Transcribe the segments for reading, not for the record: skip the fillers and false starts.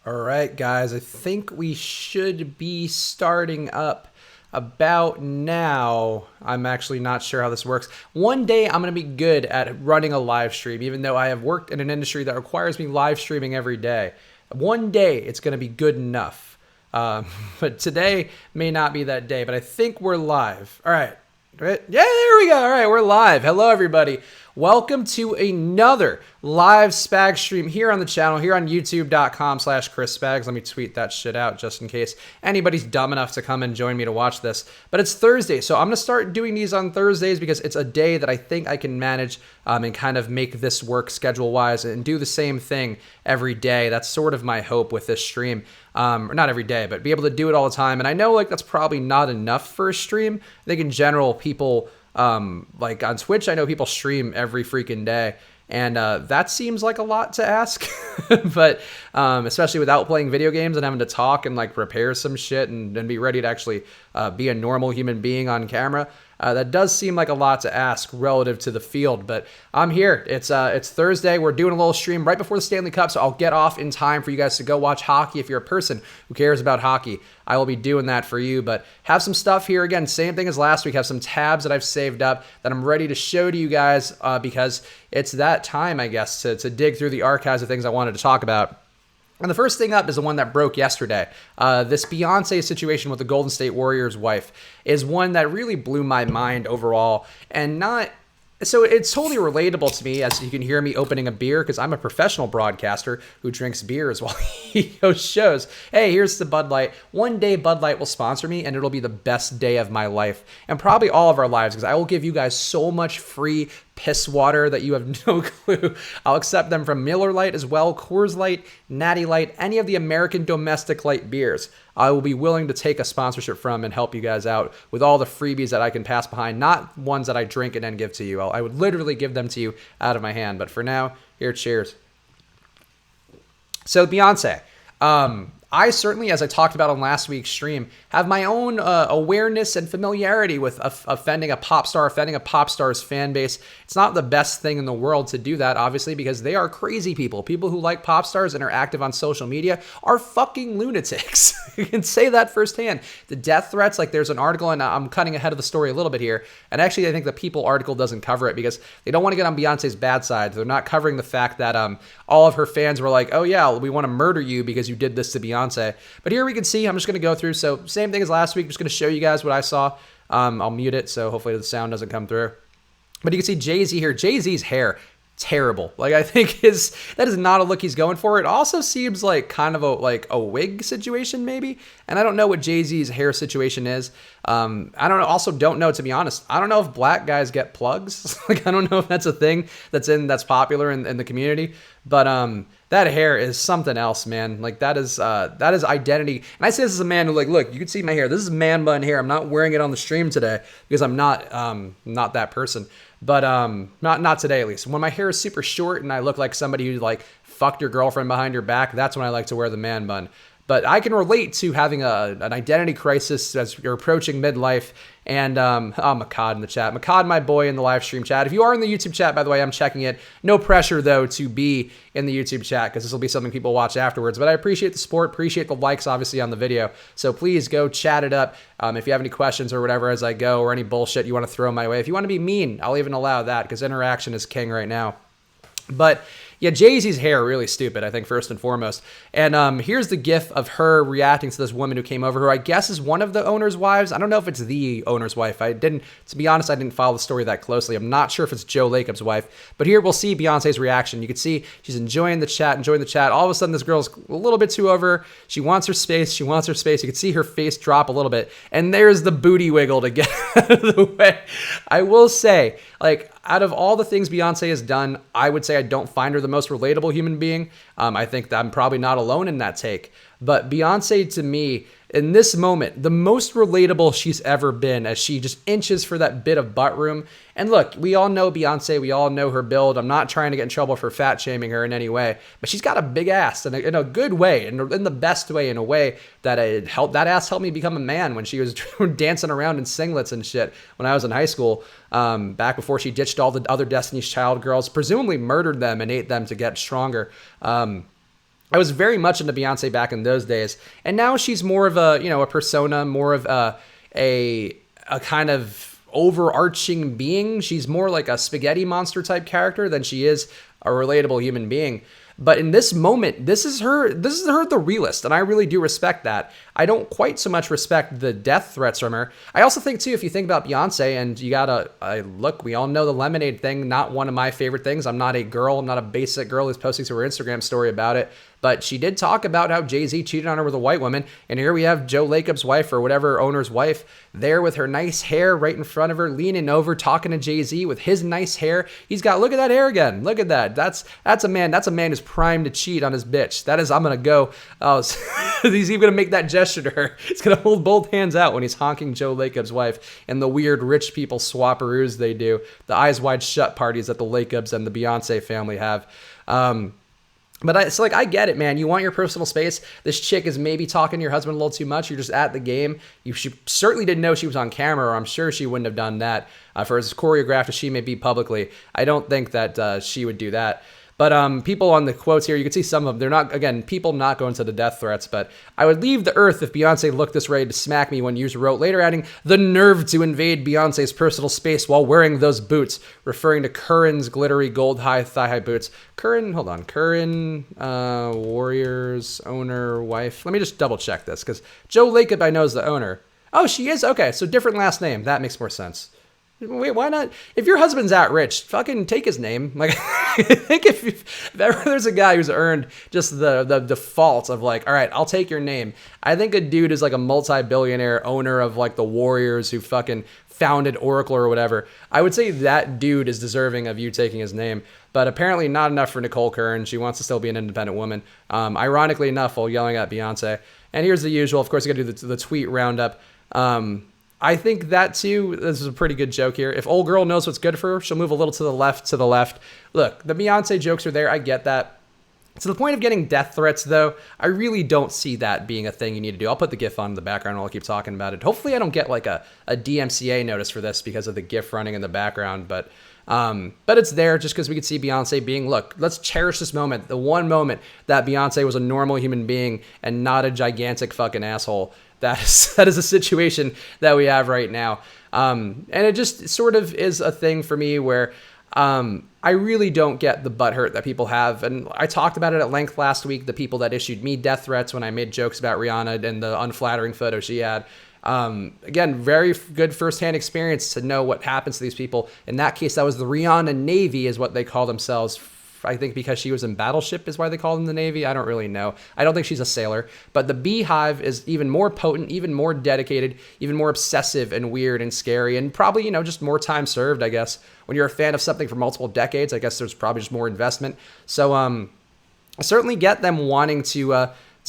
All right, guys, I think we should be starting up about now. I'm actually not sure how this works. One day I'm going to be good at running a live stream, even though I have worked in an industry that requires me live streaming every day. One day it's going to be good enough. But today may not be that day, but I think we're live. All right. Right? Yeah, there we go. All right, we're live. Hello, everybody. Welcome to another live Spags stream here on the channel, here on youtube.com/Chris Spags. Let me tweet that shit out just in case anybody's dumb enough to come and join me to watch this. But it's Thursday, so I'm going to start doing these on Thursdays because it's a day that I think I can manage and kind of make this work schedule-wise and do the same thing every day. That's sort of my hope with this stream. Or not every day, but be able to do it all the time. And I know like that's probably not enough for a stream. I think in general, people like on Twitch, I know people stream every freaking day. And that seems like a lot to ask, but especially without playing video games and having to talk and like prepare some shit and be ready to actually be a normal human being on camera. That does seem like a lot to ask relative to the field, but I'm here. It's Thursday. We're doing a little stream right before the Stanley Cup, so I'll get off in time for you guys to go watch hockey. If you're a person who cares about hockey, I will be doing that for you, but have some stuff here. Again, same thing as last week. Have some tabs that I've saved up that I'm ready to show to you guys because it's that time, I guess, to dig through the archives of things I wanted to talk about. And the first thing up is the one that broke yesterday. This Beyonce situation with the Golden State Warriors wife is one that really blew my mind overall, and not so it's totally relatable to me, as you can hear me opening a beer because I'm a professional broadcaster who drinks beers while he hosts shows. Hey, here's the Bud Light. One day Bud Light will sponsor me and it'll be the best day of my life and probably all of our lives because I will give you guys so much free piss water that you have no clue. I'll accept them from Miller Lite as well, Coors Light, Natty Light, any of the American domestic light beers. I will be willing to take a sponsorship from and help you guys out with all the freebies that I can pass behind, not ones that I drink and then give to you. I would literally give them to you out of my hand. But for now, here, cheers. So Beyonce, I certainly, as I talked about on last week's stream, have my own awareness and familiarity with offending a pop star's fan base. It's not the best thing in the world to do that, obviously, because they are crazy people. People who like pop stars and are active on social media are fucking lunatics. You can say that firsthand. The death threats, like there's an article, and I'm cutting ahead of the story a little bit here, and actually I think the People article doesn't cover it because they don't want to get on Beyonce's bad side. They're not covering the fact that all of her fans were like, oh yeah, we want to murder you because you did this to Beyonce. But here we can see, I'm just going to go through. So same thing as last week. I'm just going to show you guys what I saw. I'll mute it so hopefully the sound doesn't come through. But you can see Jay-Z here. Jay-Z's hair, terrible. Like I think that is not a look he's going for. It also seems like kind of a wig situation maybe. And I don't know what Jay-Z's hair situation is. Don't know, to be honest. I don't know if black guys get plugs. Like I don't know if that's a thing that's popular in the community. But that hair is something else, man. Like that is identity. And I say this as a man who, like, look, you can see my hair. This is man bun hair. I'm not wearing it on the stream today because I'm not that person. But not today at least. When my hair is super short and I look like somebody who like fucked your girlfriend behind your back, that's when I like to wear the man bun. But I can relate to having an identity crisis as you're approaching midlife. And Makad in the chat. Makad, my boy, in the live stream chat. If you are in the YouTube chat, by the way, I'm checking it. No pressure, though, to be in the YouTube chat because this will be something people watch afterwards. But I appreciate the support, appreciate the likes, obviously, on the video. So please go chat it up if you have any questions or whatever as I go, or any bullshit you want to throw my way. If you want to be mean, I'll even allow that because interaction is king right now. But yeah, Jay-Z's hair, really stupid, I think, first and foremost. And here's the gif of her reacting to this woman who came over, who I guess is one of the owner's wives. I don't know if it's the owner's wife. To be honest, I didn't follow the story that closely. I'm not sure if it's Joe Lacob's wife. But here we'll see Beyonce's reaction. You can see she's enjoying the chat. All of a sudden, this girl's a little bit too over. She wants her space. You can see her face drop a little bit. And there's the booty wiggle to get out of the way. I will say, like, out of all the things Beyonce has done, I would say I don't find her the most relatable human being. I think that I'm probably not alone in that take. But Beyonce, to me, in this moment, the most relatable she's ever been as she just inches for that bit of butt room. And look, we all know Beyonce. We all know her build. I'm not trying to get in trouble for fat shaming her in any way. But she's got a big ass in a good way, in the best way, in a way that that ass helped me become a man when she was dancing around in singlets and shit when I was in high school. Back before she ditched all the other Destiny's Child girls, presumably murdered them and ate them to get stronger. I was very much into Beyonce back in those days, and now she's more of a, a persona, more of a kind of overarching being. She's more like a spaghetti monster type character than she is a relatable human being. But in this moment, this is her the realist, and I really do respect that. I don't quite so much respect the death threats from her. I also think too, if you think about Beyonce, and you gotta look, we all know the lemonade thing, not one of my favorite things. I'm not a basic girl who's posting to her Instagram story about it. But she did talk about how Jay-Z cheated on her with a white woman. And here we have Joe Lacob's wife, or whatever owner's wife, there with her nice hair right in front of her, leaning over, talking to Jay-Z with his nice hair. Look at that hair again. Look at that. That's a man who's primed to cheat on his bitch. I'm going to go. He's even going to make that gesture to her. He's going to hold both hands out when he's honking Joe Lacob's wife, and the weird rich people swapperoos they do. The eyes wide shut parties that the Lacobs and the Beyonce family have. But it's like, I get it, man. You want your personal space. This chick is maybe talking to your husband a little too much. You're just at the game. She certainly didn't know she was on camera, or I'm sure she wouldn't have done that. For as choreographed as she may be publicly, I don't think that she would do that. But people on the quotes here, you can see some of them. They're not, again, people not going to the death threats, but I would leave the earth if Beyonce looked this ready to smack me, one user wrote, later adding, the nerve to invade Beyonce's personal space while wearing those boots, referring to Curran's glittery gold thigh-high boots. Curran, Warriors, owner, wife. Let me just double check this, because Joe Lacob I know is the owner. Oh, she is? Okay, so different last name. That makes more sense. Wait, why not? If your husband's that rich, fucking take his name. Like, I think if ever there's a guy who's earned just the default of like, all right, I'll take your name. I think a dude is like a multi-billionaire owner of like the Warriors who fucking founded Oracle or whatever. I would say that dude is deserving of you taking his name. But apparently not enough for Nicole Curran. She wants to still be an independent woman. Ironically enough, while yelling at Beyonce. And here's the usual. Of course, you got to do the tweet roundup. I think that too, this is a pretty good joke here. If old girl knows what's good for her, she'll move a little to the left. Look, the Beyonce jokes are there. I get that. To the point of getting death threats, though, I really don't see that being a thing you need to do. I'll put the GIF on in the background while I keep talking about it. Hopefully I don't get like a DMCA notice for this because of the GIF running in the background, but it's there just because we could see Beyonce being, look, let's cherish this moment, the one moment that Beyonce was a normal human being and not a gigantic fucking asshole. That is a situation that we have right now. And it just sort of is a thing for me where I really don't get the butthurt that people have. And I talked about it at length last week, the people that issued me death threats when I made jokes about Rihanna and the unflattering photo she had. Again, very good firsthand experience to know what happens to these people. In that case, that was the Rihanna Navy is what they call themselves. I think because she was in Battleship is why they call them the Navy. I don't really know. I don't think she's a sailor. But the Beehive is even more potent, even more dedicated, even more obsessive and weird and scary, and probably, just more time served, I guess. When you're a fan of something for multiple decades, I guess there's probably just more investment. So I certainly get them wanting to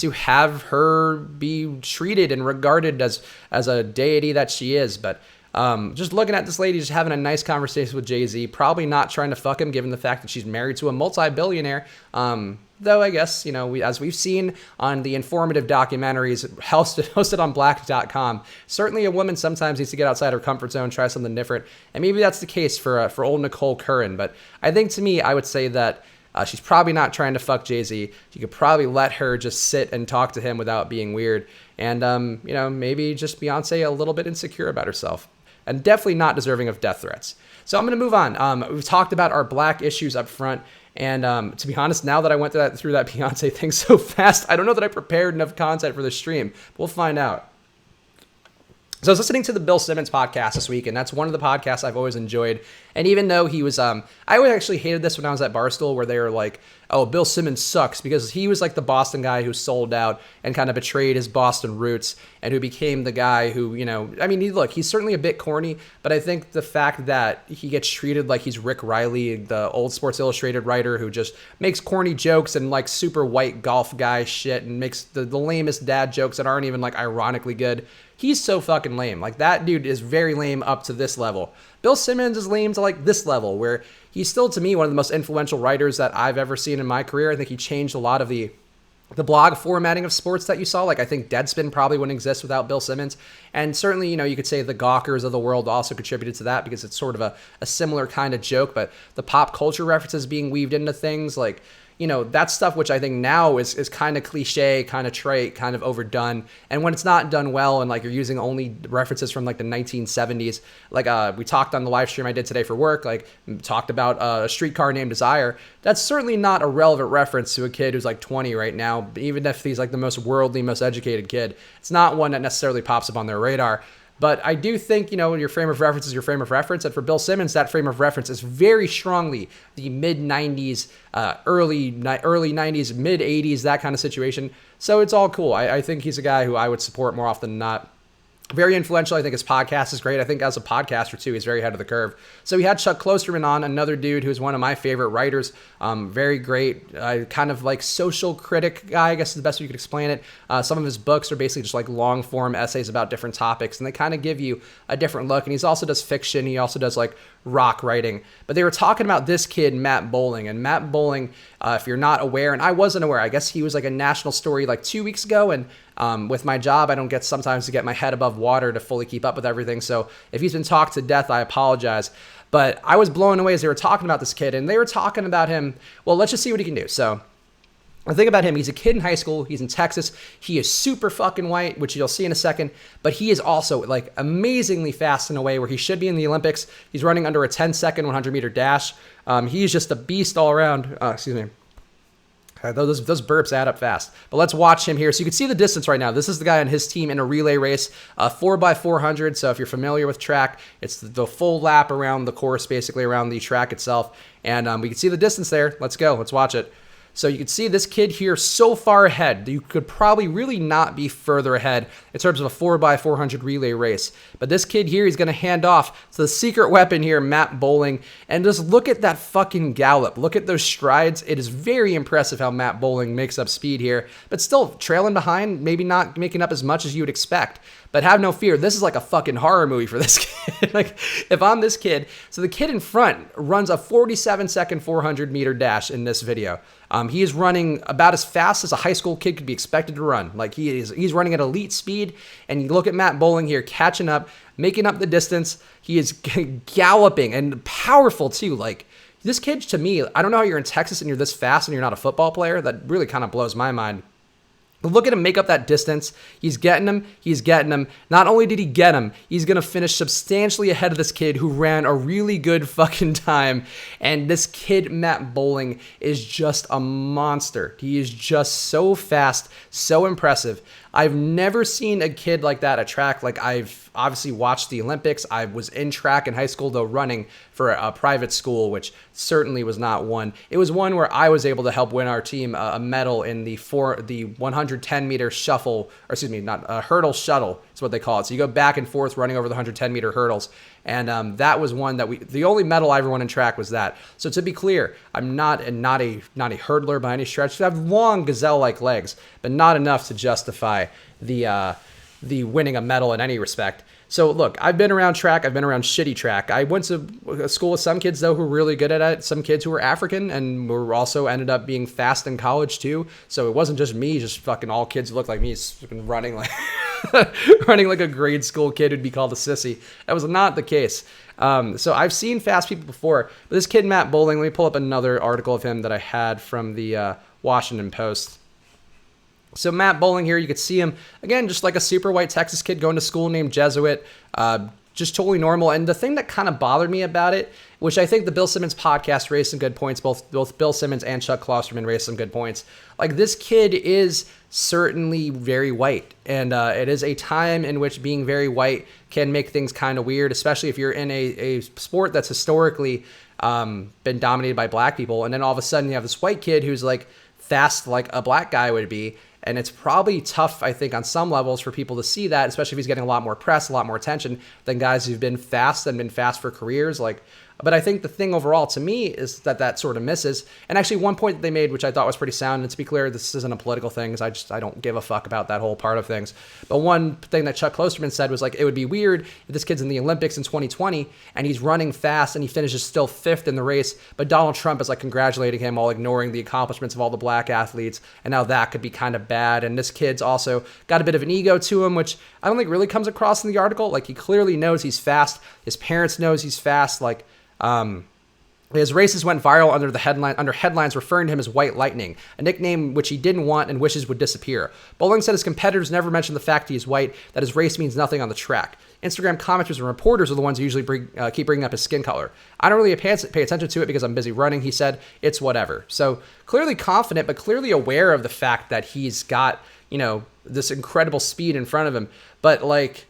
have her be treated and regarded as a deity that she is. But just looking at this lady just having a nice conversation with Jay-Z, probably not trying to fuck him given the fact that she's married to a multi-billionaire. Though I guess, as we've seen on the informative documentaries hosted on black.com, certainly a woman sometimes needs to get outside her comfort zone, try something different. And maybe that's the case for old Nicole Curran. But I think to me, I would say that she's probably not trying to fuck Jay-Z. You could probably let her just sit and talk to him without being weird. And, maybe just Beyonce a little bit insecure about herself. And definitely not deserving of death threats. So I'm going to move on. We've talked about our black issues up front. And to be honest, now that I went through that Beyonce thing so fast, I don't know that I prepared enough content for the stream. We'll find out. So I was listening to the Bill Simmons podcast this week, and that's one of the podcasts I've always enjoyed. And even though he was, I always actually hated this when I was at Barstool, where they were like, oh, Bill Simmons sucks, because he was like the Boston guy who sold out and kind of betrayed his Boston roots, and who became the guy who, he's certainly a bit corny, but I think the fact that he gets treated like he's Rick Riley, the old Sports Illustrated writer who just makes corny jokes and like super white golf guy shit and makes the lamest dad jokes that aren't even like ironically good. He's so fucking lame. Like, that dude is very lame up to this level. Bill Simmons is lame to like this level, where he's still, to me, one of the most influential writers that I've ever seen in my career. I think he changed a lot of the blog formatting of sports that you saw. Like, I think Deadspin probably wouldn't exist without Bill Simmons. And certainly, you could say the Gawkers of the world also contributed to that, because it's sort of a similar kind of joke, but the pop culture references being weaved into things, like, that's stuff which I think now is kind of cliche, kind of trite, kind of overdone. And when it's not done well and like you're using only references from like the 1970s, like we talked on the live stream I did today for work, like talked about a streetcar named Desire. That's certainly not a relevant reference to a kid who's like 20 right now, even if he's like the most worldly, most educated kid. It's not one that necessarily pops up on their radar. But I do think, your frame of reference is your frame of reference. And for Bill Simmons, that frame of reference is very strongly the mid-90s, early 90s, mid-80s, that kind of situation. So it's all cool. I think he's a guy who I would support more often than not. Very influential. I think his podcast is great. I think as a podcaster, too, he's very ahead of the curve. So we had Chuck Klosterman on, another dude who's one of my favorite writers. Very great, kind of like social critic guy, I guess is the best way you could explain it. Some of his books are basically just like long-form essays about different topics, and they kind of give you a different look. And he also does fiction. He also does like rock writing. But they were talking about this kid, Matt Boling. And Matt Boling, if you're not aware, and I wasn't aware, I guess he was like a national story like 2 weeks ago. And with my job, I don't get sometimes to get my head above water to fully keep up with everything. So if he's been talked to death, I apologize. But I was blown away as they were talking about this kid, and they were talking about him. Well, let's just see what he can do. So the thing about him, he's a kid in high school. He's in Texas. He is super fucking white, which you'll see in a second. But he is also like amazingly fast in a way where he should be in the Olympics. He's running under a 10-second 100-meter dash. He's just a beast all around. Excuse me. Those burps add up fast. But let's watch him here. So you can see the distance right now. This is the guy on his team in a relay race, 4x400. So if you're familiar with track, it's the full lap around the course, basically around the track itself. And we can see the distance there. Let's go. Let's watch it. So you can see this kid here so far ahead. You could probably really not be further ahead in terms of a 4x400 relay race. But this kid here, he's going to hand off to the secret weapon here, Matt Boling. And just look at that fucking gallop. Look at those strides. It is very impressive how Matt Boling makes up speed here. But still trailing behind, maybe not making up as much as you would expect. But have no fear, this is like a fucking horror movie for this kid. Like, if I'm this kid, so the kid in front runs a 47-second 400-meter dash in this video. He is running about as fast as a high school kid could be expected to run. Like, he's running at elite speed, and you look at Matt Boling here catching up, making up the distance. He is galloping and powerful too. Like, this kid, to me, I don't know how you're in Texas and you're this fast and you're not a football player. That really kind of blows my mind. But look at him make up that distance. He's getting him. He's getting him. Not only did he get him, he's going to finish substantially ahead of this kid who ran a really good fucking time. And this kid, Matt Boling, is just a monster. He is just so fast, so impressive. I've never seen a kid like that at track. Like, I've obviously watched the Olympics. I was in track in high school, though, running for a private school, which certainly was not one. It was one where I was able to help win our team a medal in the 110-meter shuffle, or excuse me, not a hurdle shuttle is what they call it. So you go back and forth running over the 110-meter hurdles. And that was one that the only medal I ever won in track was that. So to be clear, I'm not a hurdler by any stretch. I have long gazelle-like legs, but not enough to justify the winning a medal in any respect. So look, I've been around track. I've been around shitty track. I went to a school with some kids, though, who were really good at it. Some kids who were African and were also ended up being fast in college, too. So it wasn't just me, just fucking all kids who looked like me running like running like a grade school kid who'd be called a sissy. That was not the case. So I've seen fast people before. But this kid, Matt Boling, let me pull up another article of him that I had from the Washington Post. So Matt Boling here, you could see him, again, just like a super white Texas kid going to school named Jesuit, just totally normal. And the thing that kind of bothered me about it, which I think the Bill Simmons podcast raised some good points, both Bill Simmons and Chuck Klosterman raised some good points. Like, this kid is certainly very white, and it is a time in which being very white can make things kind of weird, especially if you're in a sport that's historically been dominated by black people, and then all of a sudden you have this white kid who's like fast like a black guy would be. And it's probably tough, I think, on some levels for people to see that, especially if he's getting a lot more press, a lot more attention than guys who've been fast and been fast for careers. But I think the thing overall to me is that sort of misses. And actually, one point that they made, which I thought was pretty sound, and to be clear, this isn't a political thing, because I don't give a fuck about that whole part of things. But one thing that Chuck Klosterman said was, like, it would be weird if this kid's in the Olympics in 2020 and he's running fast and he finishes still fifth in the race, but Donald Trump is like congratulating him while ignoring the accomplishments of all the black athletes, and now that could be kind of bad. And this kid's also got a bit of an ego to him, which I don't think really comes across in the article. Like, he clearly knows he's fast. His parents knows he's fast. His races went viral under headlines referring to him as White Lightning, a nickname which he didn't want and wishes would disappear. Boling said his competitors never mentioned the fact he is white, that his race means nothing on the track. Instagram commenters and reporters are the ones who usually keep bringing up his skin color. I don't really pay attention to it because I'm busy running, he said. It's whatever. So clearly confident, but clearly aware of the fact that he's got, this incredible speed in front of him. But like,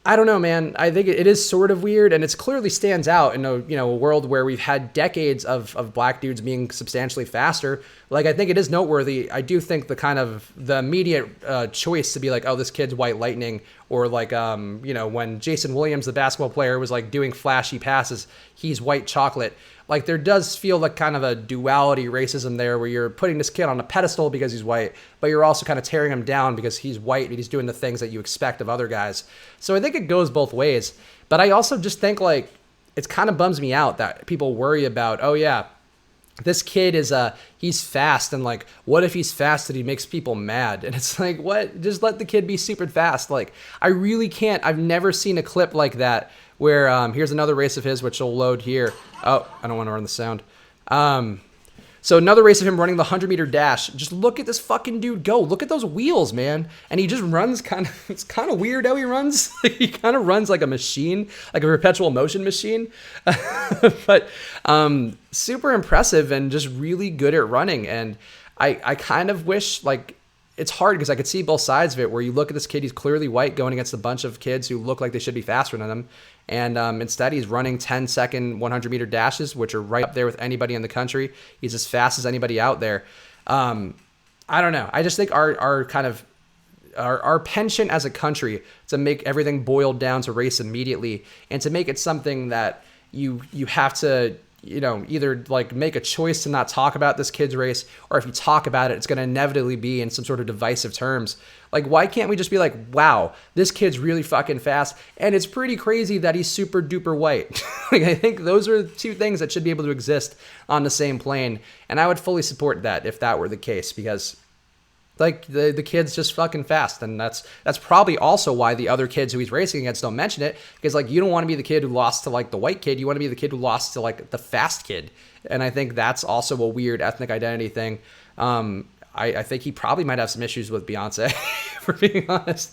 I don't know, man. I think it is sort of weird, and it clearly stands out in a world where we've had decades of black dudes being substantially faster. Like, I think it is noteworthy. I do think the immediate choice to be like, oh, this kid's White Lightning, or like, when Jason Williams, the basketball player, was like doing flashy passes, he's white chocolate. Like, there does feel like kind of a duality racism there where you're putting this kid on a pedestal because he's white, but you're also kind of tearing him down because he's white and he's doing the things that you expect of other guys. So I think it goes both ways. But I also just think, like, it kind of bums me out that people worry about, oh yeah, this kid is he's fast, and like, what if he's fast and he makes people mad? And it's like, what? Just let the kid be super fast. Like, I really can't. I've never seen a clip like that where here's another race of his, which will load here. Oh, I don't want to run the sound. So another race of him running the 100-meter dash. Just look at this fucking dude go. Look at those wheels, man. And he just runs it's kind of weird how he runs. He kind of runs like a machine, like a perpetual motion machine. But super impressive and just really good at running. And I kind of wish, like, it's hard because I could see both sides of it, where you look at this kid, he's clearly white going against a bunch of kids who look like they should be faster than him. And instead, he's running 10-second 100-meter dashes, which are right up there with anybody in the country. He's as fast as anybody out there. I don't know. I just think our penchant as a country to make everything boiled down to race immediately, and to make it something that you have to, either like make a choice to not talk about this kid's race, or if you talk about it, it's going to inevitably be in some sort of divisive terms. Like, why can't we just be like, wow, this kid's really fucking fast, and it's pretty crazy that he's super duper white. Like, I think those are two things that should be able to exist on the same plane, and I would fully support that if that were the case, because like the kid's just fucking fast, and that's probably also why the other kids who he's racing against don't mention it, because like, you don't want to be the kid who lost to like the white kid, you want to be the kid who lost to like the fast kid. And I think that's also a weird ethnic identity thing. I think he probably might have some issues with Beyonce, for being honest.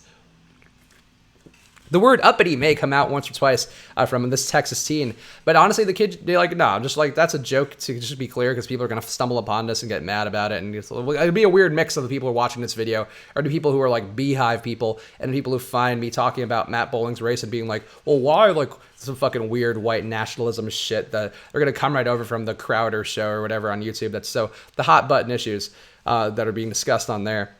The word uppity may come out once or twice from this Texas teen, but honestly, the kid, they're like, no, I'm just like, that's a joke, to just be clear, because people are going to stumble upon this and get mad about it. And it'll be a weird mix of the people who are watching this video, or the people who are like Beehive people, and the people who find me talking about Matt Boling's race and being like, well, why, like, some fucking weird white nationalism shit that they're going to come right over from the Crowder show or whatever on YouTube. That's so the hot button issues that are being discussed on there.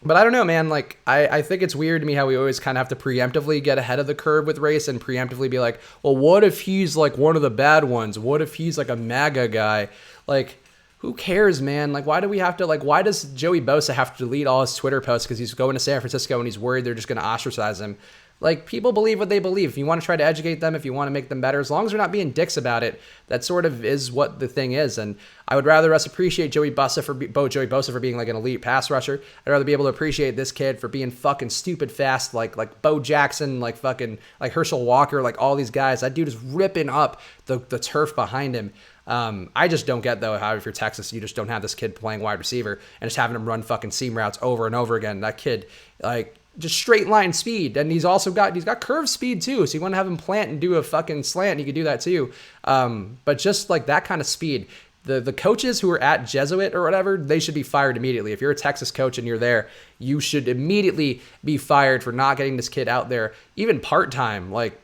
But I don't know, man. Like, I think it's weird to me how we always kind of have to preemptively get ahead of the curve with race and preemptively be like, well, what if he's like one of the bad ones? What if he's like a MAGA guy? Like, who cares, man? Like, why do we have to, like, why does Joey Bosa have to delete all his Twitter posts because he's going to San Francisco and he's worried they're just going to ostracize him? Like, people believe what they believe. If you want to try to educate them, if you want to make them better, as long as they're not being dicks about it, that sort of is what the thing is. And I would rather us appreciate Joey Bosa for being like an elite pass rusher. I'd rather be able to appreciate this kid for being fucking stupid fast, like Bo Jackson, like fucking like Herschel Walker, like all these guys. That dude is ripping up the turf behind him. I just don't get, though, how if you're Texas, you just don't have this kid playing wide receiver and just having him run fucking seam routes over and over again. That kid, like, just straight line speed, and he's got curve speed too, so you want to have him plant and do a fucking slant, and you can do that too, but just like that kind of speed, the coaches who are at Jesuit or whatever, they should be fired immediately. If you're a Texas coach and you're there, you should immediately be fired for not getting this kid out there even part-time. Like,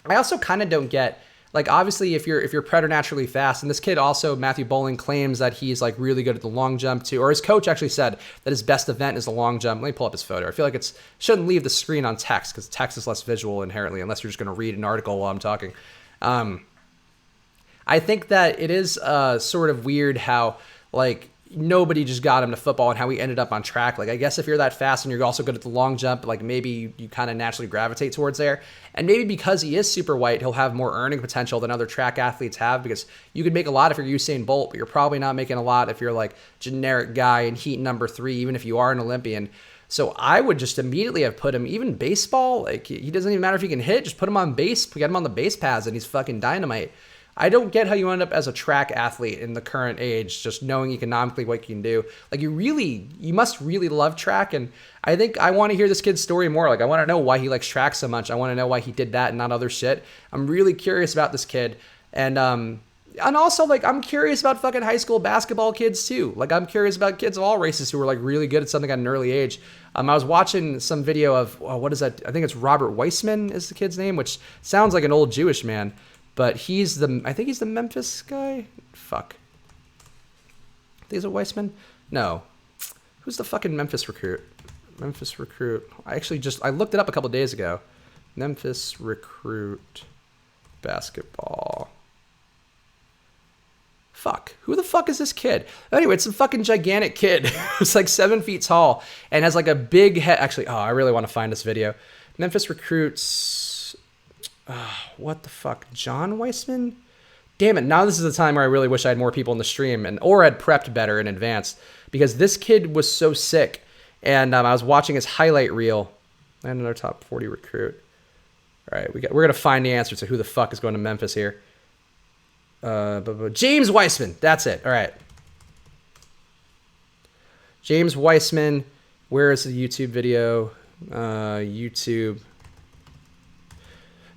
I also kind of don't get, like, obviously if you're preternaturally fast, and this kid also, Matthew Boling, claims that he's like really good at the long jump too, or his coach actually said that his best event is the long jump. Let me pull up his photo. I feel like shouldn't leave the screen on text because text is less visual inherently, unless you're just going to read an article while I'm talking. I think that it is sort of weird how, like, nobody just got him to football and how he ended up on track. Like, I guess if you're that fast and you're also good at the long jump, like, maybe you kind of naturally gravitate towards there. And maybe because he is super white, he'll have more earning potential than other track athletes have, because you could make a lot if you're Usain Bolt, but you're probably not making a lot if you're like generic guy in heat number 3, even if you are an Olympian. So I would just immediately have put him, even baseball, like, he doesn't even matter if he can hit, just put him on base, get him on the base paths, and he's fucking dynamite. I don't get how you end up as a track athlete in the current age, just knowing economically what you can do. Like you must really love track. And I think I want to hear this kid's story more. Like I want to know why he likes track so much. I want to know why he did that and not other shit. I'm really curious about this kid. And also like I'm curious about fucking high school basketball kids too. Like I'm curious about kids of all races who are like really good at something at an early age. I was watching some video of, what is that? I think it's Robert Weissman is the kid's name, which sounds like an old Jewish man. But I think he's the Memphis guy. Fuck. I think he's a Weissman? No. Who's the fucking Memphis recruit? Memphis recruit. I looked it up a couple days ago. Memphis recruit basketball. Fuck. Who the fuck is this kid? Anyway, it's a fucking gigantic kid who's like 7 feet tall and has like a big head. Actually, I really want to find this video. Memphis recruits. What the fuck? John Weissman? Damn it. Now this is the time where I really wish I had more people in the stream or had prepped better in advance, because this kid was so sick. And I was watching his highlight reel. And another top 40 recruit. All right, we're going to find the answer to who the fuck is going to Memphis here. James Weissman. That's it. All right. James Weissman. Where is the YouTube video? YouTube.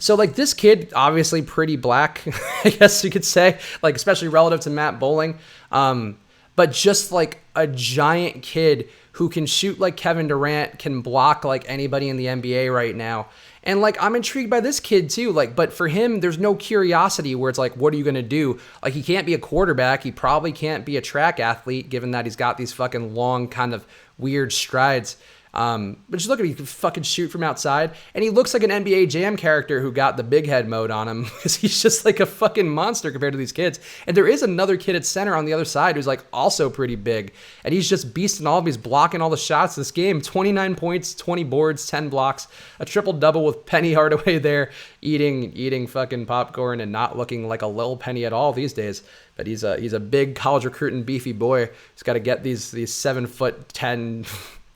So, like, this kid, obviously pretty black, I guess you could say, like, especially relative to Matt Boling. But just, like, a giant kid who can shoot like Kevin Durant, can block like anybody in the NBA right now. And, like, I'm intrigued by this kid, too. Like, but for him, there's no curiosity where it's like, what are you going to do? Like, he can't be a quarterback. He probably can't be a track athlete, given that he's got these fucking long kind of weird strides. But just look at him, he can fucking shoot from outside, and he looks like an NBA Jam character who got the big head mode on him, because he's just like a fucking monster compared to these kids. And there is another kid at center on the other side who's like also pretty big, and he's just beasting all of them. He's blocking all the shots this game. 29 points, 20 boards, 10 blocks, a triple-double with Penny Hardaway there eating fucking popcorn and not looking like a little Penny at all these days. But he's a big college recruiting beefy boy. He's got to get these 7'10"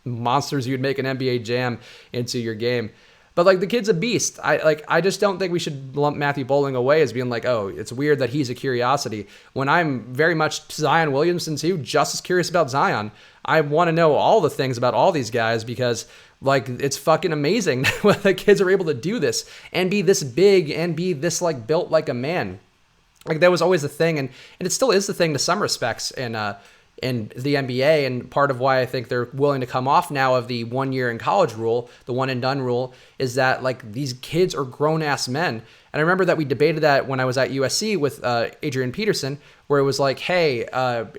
monsters you'd make an NBA Jam into your game. But, like, the kid's a beast. I just don't think we should lump Matthew Boling away as being like, oh, it's weird that he's a curiosity, when I'm very much Zion Williamson too, just as curious about Zion. I want to know all the things about all these guys, because, like, it's fucking amazing that the kids are able to do this and be this big and be this, like, built like a man. Like, that was always the thing, and it still is the thing to some respects in the NBA, and part of why I think they're willing to come off now of the 1 year in college rule, the one and done rule, is that, like, these kids are grown-ass men. And I remember that we debated that when I was at USC with Adrian Peterson, where it was like, hey,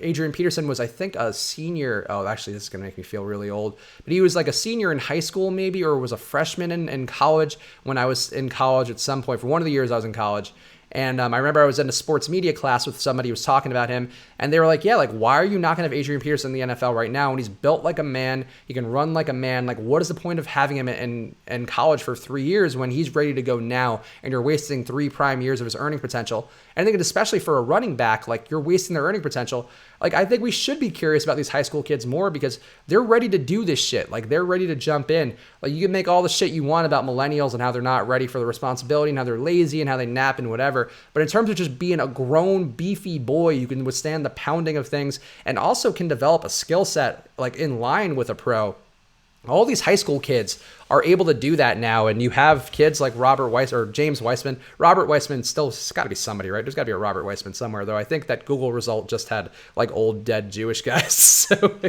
Adrian Peterson was, I think, a senior. Oh, actually, this is going to make me feel really old. But he was like a senior in high school maybe, or was a freshman in college when I was in college at some point. For one of the years I was in college. And I remember I was in a sports media class with somebody who was talking about him, and they were like, yeah, like, why are you not going to have Adrian Peterson in the NFL right now when he's built like a man, he can run like a man? Like, what is the point of having him in college for 3 years when he's ready to go now, and you're wasting 3 prime years of his earning potential? And I think especially for a running back, like, you're wasting their earning potential. Like, I think we should be curious about these high school kids more, because they're ready to do this shit. Like, they're ready to jump in. Like, you can make all the shit you want about millennials and how they're not ready for the responsibility and how they're lazy and how they nap and whatever. But in terms of just being a grown, beefy boy, you can withstand the pounding of things and also can develop a skill set, like, in line with a pro. All these high school kids are able to do that now, and you have kids like James Weissman. Robert Weissman still, it's got to be somebody, right? There's got to be a Robert Weissman somewhere, though. I think that Google result just had, like, old dead Jewish guys. So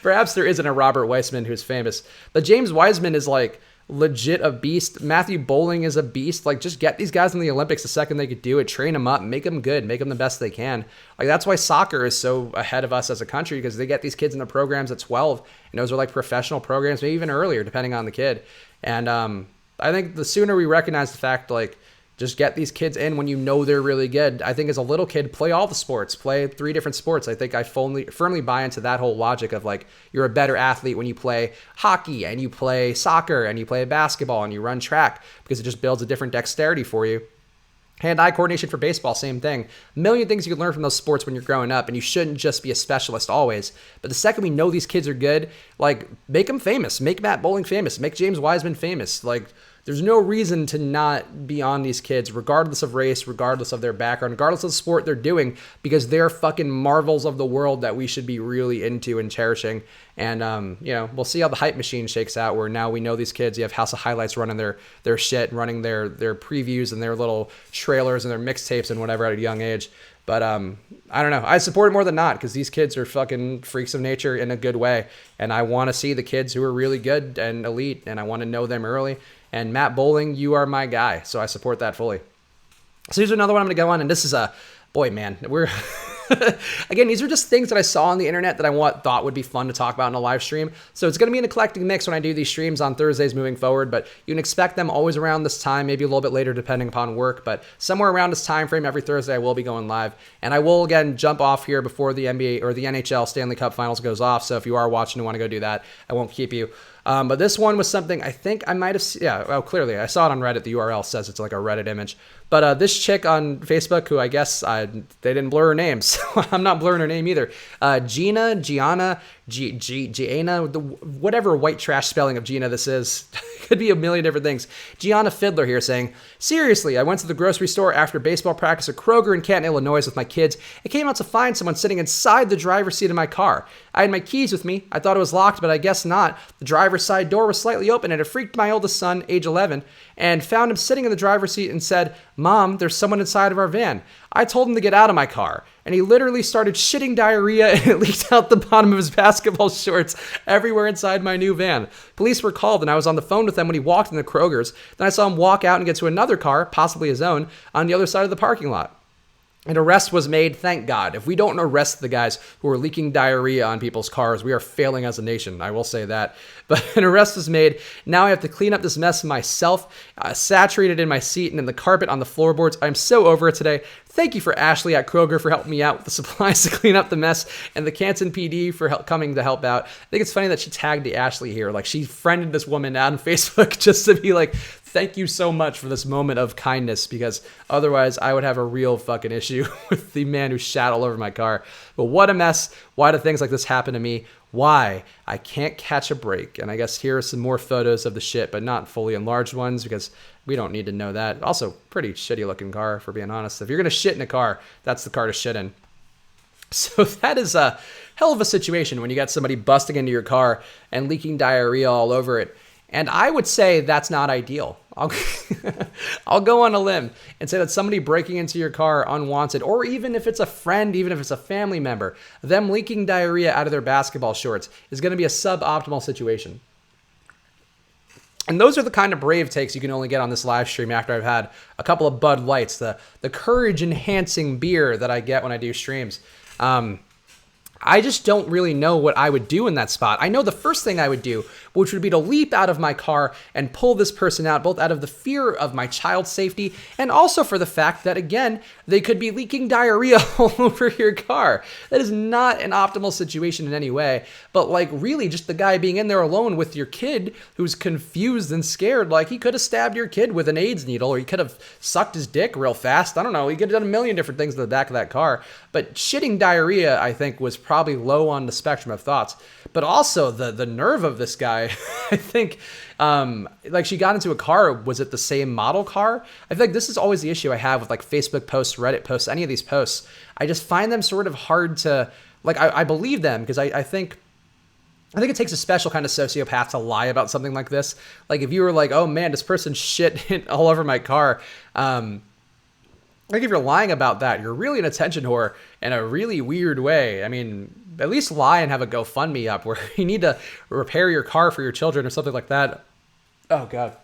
perhaps there isn't a Robert Weissman who's famous. But James Weissman is, like, legit a beast. Matthew Boling is a beast. Like, just get these guys in the Olympics the second they could do it. Train them up, make them good, make them the best they can. Like, that's why soccer is so ahead of us as a country, because they get these kids into programs at 12, and those are like professional programs, maybe even earlier, depending on the kid. And I think the sooner we recognize the fact, like, just get these kids in when you know they're really good. I think as a little kid, play all the sports, play 3 different sports. I think I firmly buy into that whole logic of, like, you're a better athlete when you play hockey and you play soccer and you play basketball and you run track, because it just builds a different dexterity for you. Hand-eye coordination for baseball, same thing. A million things you can learn from those sports when you're growing up, and you shouldn't just be a specialist always. But the second we know these kids are good, like, make them famous. Make Matt Boling famous. Make James Wiseman famous. Like, There's no reason to not be on these kids, regardless of race, regardless of their background, regardless of the sport they're doing, because they're fucking marvels of the world that we should be really into and cherishing. And, we'll see how the hype machine shakes out, where now we know these kids. You have House of Highlights running their shit, running their previews and their little trailers and their mixtapes and whatever at a young age. But I don't know. I support it more than not, because these kids are fucking freaks of nature in a good way. And I want to see the kids who are really good and elite, and I want to know them early. And Matt Boling, you are my guy. So I support that fully. So here's another one I'm going to go on. And this is boy, man, we're... Again, these are just things that I saw on the internet that I thought would be fun to talk about in a live stream. So it's going to be an eclectic mix when I do these streams on Thursdays moving forward, but you can expect them always around this time, maybe a little bit later depending upon work, but somewhere around this time frame every Thursday I will be going live. And I will, again, jump off here before the NBA or the NHL Stanley Cup Finals goes off. So if you are watching and want to go do that, I won't keep you. But this one was something I think I might have, clearly I saw it on Reddit. The URL says it's like a Reddit image. But this chick on Facebook, who I guess they didn't blur her name, so I'm not blurring her name either. Gianna, whatever white trash spelling of Gina this is. Could be a million different things. Gianna Fiddler here saying, seriously, I went to the grocery store after baseball practice at Kroger in Canton, Illinois with my kids. I came out to find someone sitting inside the driver's seat of my car. I had my keys with me. I thought it was locked, but I guess not. The driver's side door was slightly open, and it freaked my oldest son, age 11, and found him sitting in the driver's seat and said, Mom, there's someone inside of our van. I told him to get out of my car, and he literally started shitting diarrhea, and it leaked out the bottom of his basketball shorts everywhere inside my new van. Police were called, and I was on the phone with them when he walked in the Kroger's. Then I saw him walk out and get to another car, possibly his own, on the other side of the parking lot. An arrest was made, thank God. If we don't arrest the guys who are leaking diarrhea on people's cars, we are failing as a nation. I will say that. But an arrest was made. Now I have to clean up this mess myself, saturated in my seat and in the carpet on the floorboards. I'm so over it today. Thank you for Ashley at Kroger for helping me out with the supplies to clean up the mess, and the Canton PD for coming to help out. I think it's funny that she tagged the Ashley here. Like, she friended this woman on Facebook just to be like, thank you so much for this moment of kindness, because otherwise I would have a real fucking issue with the man who shat all over my car. But what a mess. Why do things like this happen to me? Why? I can't catch a break. And I guess here are some more photos of the shit, but not fully enlarged ones, because we don't need to know that. Also, pretty shitty looking car, for being honest. If you're going to shit in a car, that's the car to shit in. So that is a hell of a situation when you got somebody busting into your car and leaking diarrhea all over it. And I would say that's not ideal. I'll go on a limb and say that somebody breaking into your car unwanted, or even if it's a friend, even if it's a family member, them leaking diarrhea out of their basketball shorts is going to be a suboptimal situation. And those are the kind of brave takes you can only get on this live stream after I've had a couple of Bud Lights, the courage-enhancing beer that I get when I do streams. I just don't really know what I would do in that spot. I know the first thing I would do, which would be to leap out of my car and pull this person out, both out of the fear of my child's safety and also for the fact that, again, they could be leaking diarrhea all over your car. That is not an optimal situation in any way. But, like, really, just the guy being in there alone with your kid who's confused and scared, like, he could have stabbed your kid with an AIDS needle, or he could have sucked his dick real fast. I don't know. He could have done a million different things in the back of that car. But shitting diarrhea, I think, was probably low on the spectrum of thoughts. But also the nerve of this guy, I think, like, she got into a car. Was it the same model car? I feel like this is always the issue I have with, like, Facebook posts, Reddit posts, any of these posts. I just find them sort of hard to, like, I believe them because I think it takes a special kind of sociopath to lie about something like this. Like, if you were like, oh man, this person shit all over my car, like, if you're lying about that, you're really an attention whore in a really weird way. I mean, at least lie and have a GoFundMe up where you need to repair your car for your children or something like that. Oh God.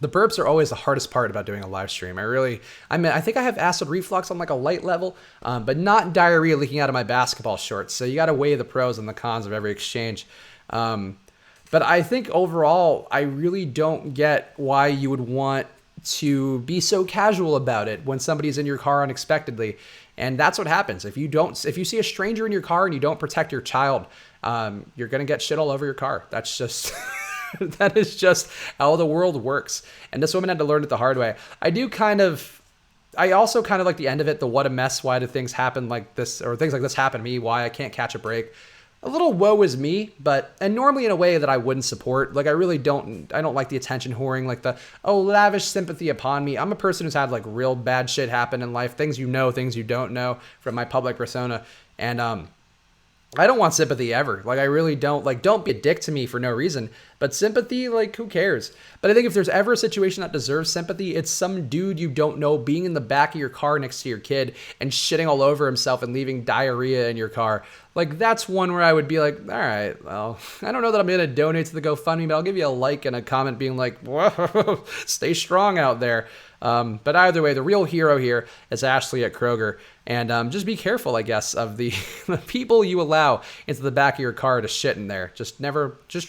The burps are always the hardest part about doing a live stream. I think I have acid reflux on, like, a light level, but not diarrhea leaking out of my basketball shorts. So you got to weigh the pros and the cons of every exchange. But I think overall, I really don't get why you would want to be so casual about it when somebody's in your car unexpectedly. And that's what happens. If you see a stranger in your car and you don't protect your child, you're going to get shit all over your car. That's just, that is just how the world works. And this woman had to learn it the hard way. I also kind of like the end of it, the what a mess, why do things happen like this, or things like this happen to me, why I can't catch a break. a little woe is me, and normally in a way that I wouldn't support. Like, I don't like the attention whoring, like lavish sympathy upon me. I'm a person who's had like real bad shit happen in life, things things you don't know from my public persona. And I don't want sympathy ever. Like, I really don't. Like, don't be a dick to me for no reason. But sympathy, like, who cares? But I think if there's ever a situation that deserves sympathy, it's some dude you don't know being in the back of your car next to your kid and shitting all over himself and leaving diarrhea in your car. Like, that's one where I would be like, all right, well, I don't know that I'm going to donate to the GoFundMe, but I'll give you a like and a comment being like, whoa, stay strong out there. But either way, the real hero here is Ashley at Kroger. And just be careful, I guess, of the people you allow into the back of your car to shit in there. Just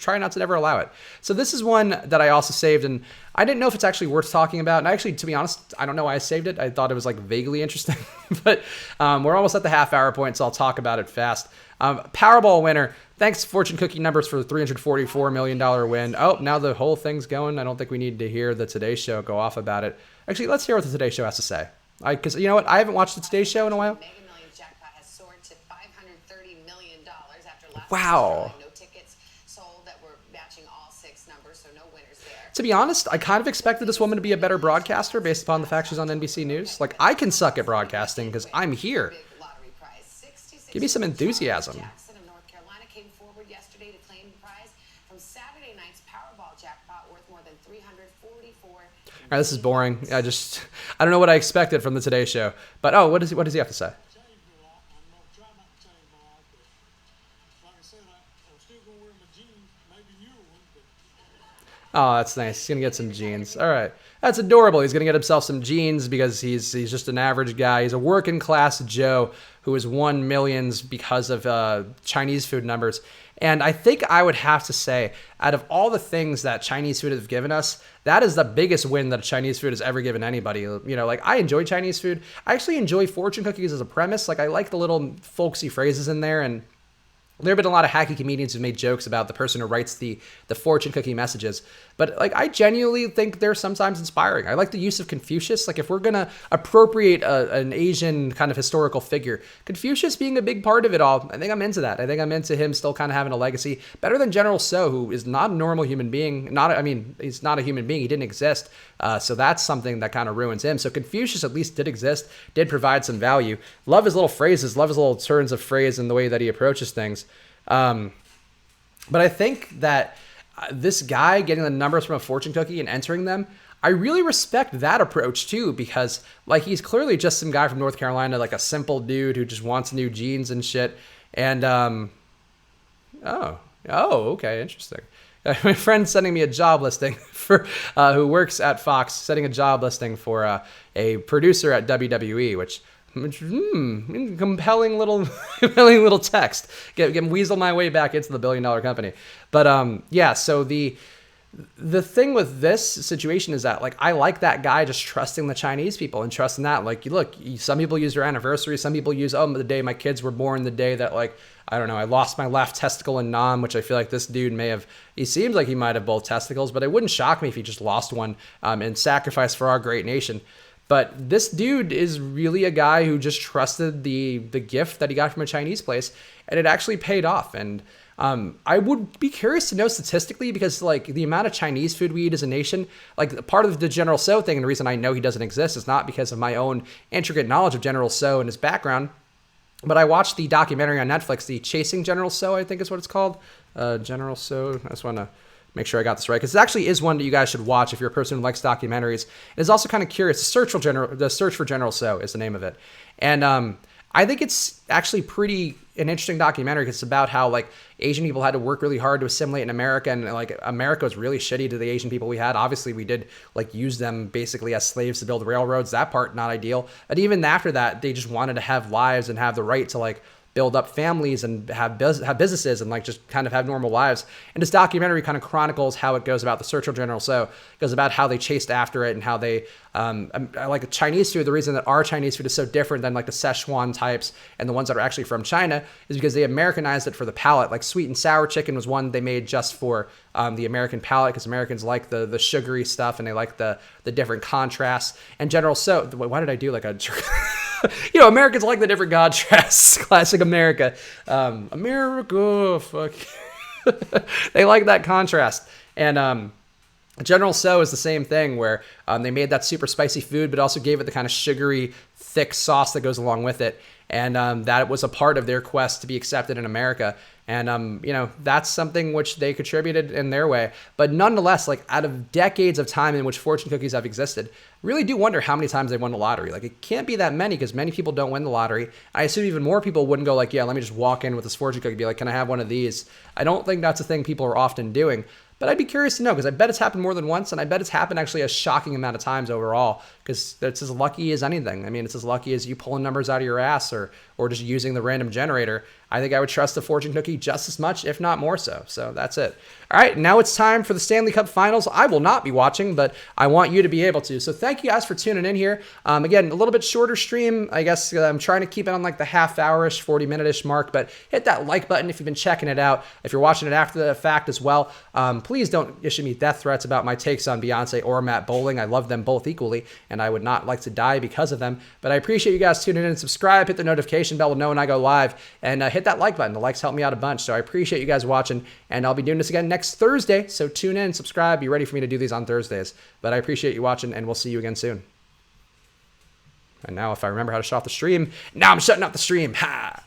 try not to never allow it. So this is one that I also saved, and I didn't know if it's actually worth talking about. And actually, to be honest, I don't know why I saved it. I thought it was like vaguely interesting. But we're almost at the half-hour point, so I'll talk about it fast. Powerball winner. Thanks, Fortune Cookie Numbers, for the $344 million win. Oh, now the whole thing's going. I don't think we need to hear the Today Show go off about it. Actually, let's hear what the Today Show has to say. Because you know what? I haven't watched the Today Show in a while. Mega Millions jackpot has soared to $530 million after last wow. No tickets sold that were matching all 6 numbers, so no winners there. To be honest, I kind of expected this woman to be a better broadcaster based upon the fact she's on NBC News. Like, I can suck at broadcasting because I'm here. Give me some enthusiasm. Jackson of North Carolina came forward yesterday to claim the prize from Saturday night's Powerball jackpot worth more than $344. All right, this is boring. I don't know what I expected from the Today Show. But what does he have to say? Oh, that's nice. He's gonna get some jeans. All right, that's adorable. He's gonna get himself some jeans because he's just an average guy. He's a working class Joe who has won millions because of Chinese food numbers. And I think I would have to say, out of all the things that Chinese food has given us, that is the biggest win that Chinese food has ever given anybody. You know, like, I enjoy Chinese food. I actually enjoy fortune cookies as a premise. Like, I like the little folksy phrases in there, and there have been a lot of hacky comedians who've made jokes about the person who writes the fortune cookie messages. But, like, I genuinely think they're sometimes inspiring. I like the use of Confucius. Like, if we're going to appropriate an Asian kind of historical figure, Confucius being a big part of it all, I think I'm into that. I think I'm into him still kind of having a legacy. Better than General Tso, who is not a normal human being. He's not a human being. He didn't exist. So that's something that kind of ruins him. So Confucius at least did exist, did provide some value. Love his little phrases, love his little turns of phrase and the way that he approaches things. But I think that this guy getting the numbers from a fortune cookie and entering them, I really respect that approach too, because like, he's clearly just some guy from North Carolina, like a simple dude who just wants new jeans and shit. And, okay. Interesting. My friend's sending me a job listing for, who works at Fox, setting a job listing for, a producer at WWE, which compelling little text. Get weasel my way back into the billion-dollar company. But yeah, so the thing with this situation is that, like, I like that guy just trusting the Chinese people and trusting that, like, look, some people use their anniversary, some people use the day my kids were born, the day that, like, I don't know, I lost my left testicle in Nam, which I feel like this dude may have. He seems like he might have both testicles, but it wouldn't shock me if he just lost one in sacrifice for our great nation. But this dude is really a guy who just trusted the gift that he got from a Chinese place, and it actually paid off. And I would be curious to know statistically, because like the amount of Chinese food we eat as a nation, like part of the General Tso thing, and the reason I know he doesn't exist is not because of my own intricate knowledge of General Tso and his background, but I watched the documentary on Netflix, the Chasing General Tso, I think is what it's called. General Tso, I just want to make sure I got this right, because it actually is one that you guys should watch if you're a person who likes documentaries. It is also kind of curious. The Search for General Tso is the name of it. And I think it's actually an interesting documentary, because it's about how, like, Asian people had to work really hard to assimilate in America, and like America was really shitty to the Asian people we had. Obviously, we did like use them basically as slaves to build railroads. That part not ideal. But even after that, they just wanted to have lives and have the right to like build up families and have businesses and like just kind of have normal lives. And this documentary kind of chronicles how it goes about the search for General Tso. It goes about how they chased after it and how they, like Chinese food, the reason that our Chinese food is so different than like the Szechuan types and the ones that are actually from China is because they Americanized it for the palate. Like sweet and sour chicken was one they made just for the American palate, because Americans like the sugary stuff and they like the different contrasts. And General Tso, why did I do like a Americans like the different contrasts. Classic America. America, fuck. They like that contrast. And General So is the same thing, where they made that super spicy food, but also gave it the kind of sugary, thick sauce that goes along with it. And that was a part of their quest to be accepted in America. And, that's something which they contributed in their way. But nonetheless, like, out of decades of time in which fortune cookies have existed, really do wonder how many times they won the lottery. Like, it can't be that many, because many people don't win the lottery. I assume even more people wouldn't go like, yeah, let me just walk in with this fortune cookie and be like, can I have one of these? I don't think that's a thing people are often doing. But I'd be curious to know, because I bet it's happened more than once, and I bet it's happened actually a shocking amount of times overall, because it's as lucky as anything. I mean, it's as lucky as you pulling numbers out of your ass or just using the random generator. I think I would trust the fortune cookie just as much, if not more so. So that's it. All right, now it's time for the Stanley Cup Finals. I will not be watching, but I want you to be able to. So thank you guys for tuning in here. Again, a little bit shorter stream. I guess I'm trying to keep it on like the half-hour-ish, 40-minute-ish mark, but hit that like button if you've been checking it out. If you're watching it after the fact as well, please don't issue me death threats about my takes on Beyonce or Matt Boling. I love them both equally, and I would not like to die because of them. But I appreciate you guys tuning in and subscribe. Hit the notification bell to know when I go live, and hit that like button. The likes help me out a bunch, so I appreciate you guys watching, and I'll be doing this again next Thursday, so tune in, subscribe, be ready for me to do these on Thursdays. But I appreciate you watching, and we'll see you again soon. And now if I remember how to shut off the stream, now I'm shutting off the stream. Ha!